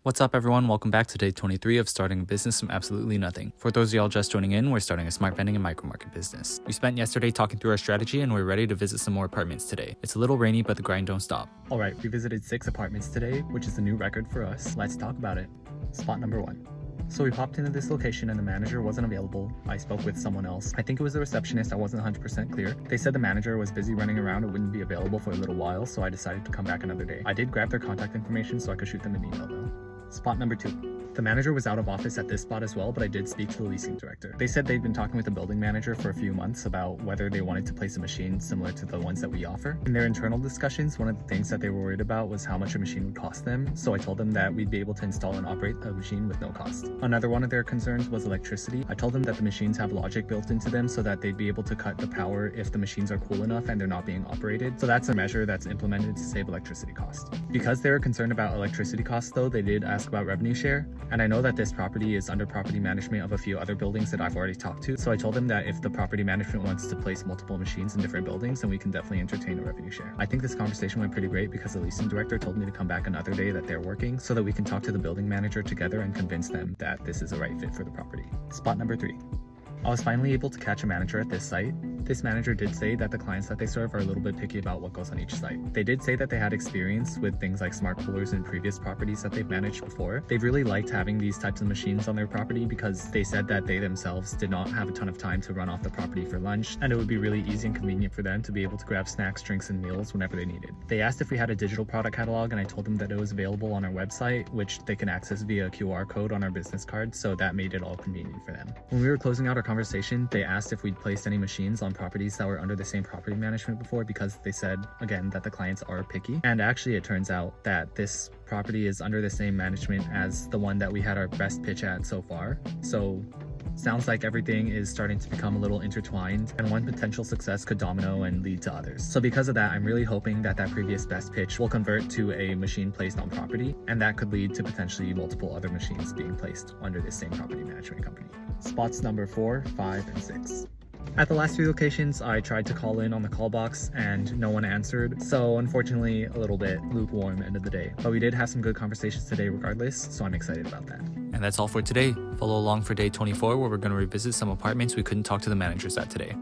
What's up everyone, welcome back to day 23 of starting a business from absolutely nothing. For those of y'all just joining in, we're starting a smart vending and micro market business. We spent yesterday talking through our strategy and we're ready to visit some more apartments today. It's a little rainy, but the grind don't stop. Alright, we visited 6 apartments today, which is a new record for us. Let's talk about it. Spot number 1. So we popped into this location and the manager wasn't available. I spoke with someone else. I think it was the receptionist, I wasn't 100% clear. They said the manager was busy running around and wouldn't be available for a little while, so I decided to come back another day. I did grab their contact information so I could shoot them an email though. Spot number 2. The manager was out of office at this spot as well, but I did speak to the leasing director. They said they'd been talking with the building manager for a few months about whether they wanted to place a machine similar to the ones that we offer. In their internal discussions, one of the things that they were worried about was how much a machine would cost them, so I told them that we'd be able to install and operate a machine with no cost. Another one of their concerns was electricity. I told them that the machines have logic built into them so that they'd be able to cut the power if the machines are cool enough and they're not being operated. So that's a measure that's implemented to save electricity cost. Because they were concerned about electricity costs though, they did ask about revenue share, and I know that this property is under property management of a few other buildings that I've already talked to, so I told them that if the property management wants to place multiple machines in different buildings, then we can definitely entertain a revenue share. I think this conversation went pretty great because the leasing director told me to come back another day that they're working so that we can talk to the building manager together and convince them that this is a right fit for the property. Spot number 3. I was finally able to catch a manager at this site. This manager did say that the clients that they serve are a little bit picky about what goes on each site. They did say that they had experience with things like smart coolers in previous properties that they've managed before. They've really liked having these types of machines on their property because they said that they themselves did not have a ton of time to run off the property for lunch, and it would be really easy and convenient for them to be able to grab snacks, drinks, and meals whenever they needed. They asked if we had a digital product catalog, and I told them that it was available on our website, which they can access via a QR code on our business card, so that made it all convenient for them. When we were closing out our conversation, they asked if we'd placed any machines on properties that were under the same property management before because they said, again, that the clients are picky. And actually it turns out that this property is under the same management as the one that we had our best pitch at so far. So sounds like everything is starting to become a little intertwined, and one potential success could domino and lead to others. So because of that, I'm really hoping that that previous best pitch will convert to a machine placed on property, and that could lead to potentially multiple other machines being placed under the same property management company. Spots number 4, 5, and 6. At the last 3 locations, I tried to call in on the call box and no one answered, so unfortunately a little bit lukewarm end of the day. But we did have some good conversations today regardless, so I'm excited about that. And that's all for today. Follow along for day 24 where we're going to revisit some apartments we couldn't talk to the managers at today.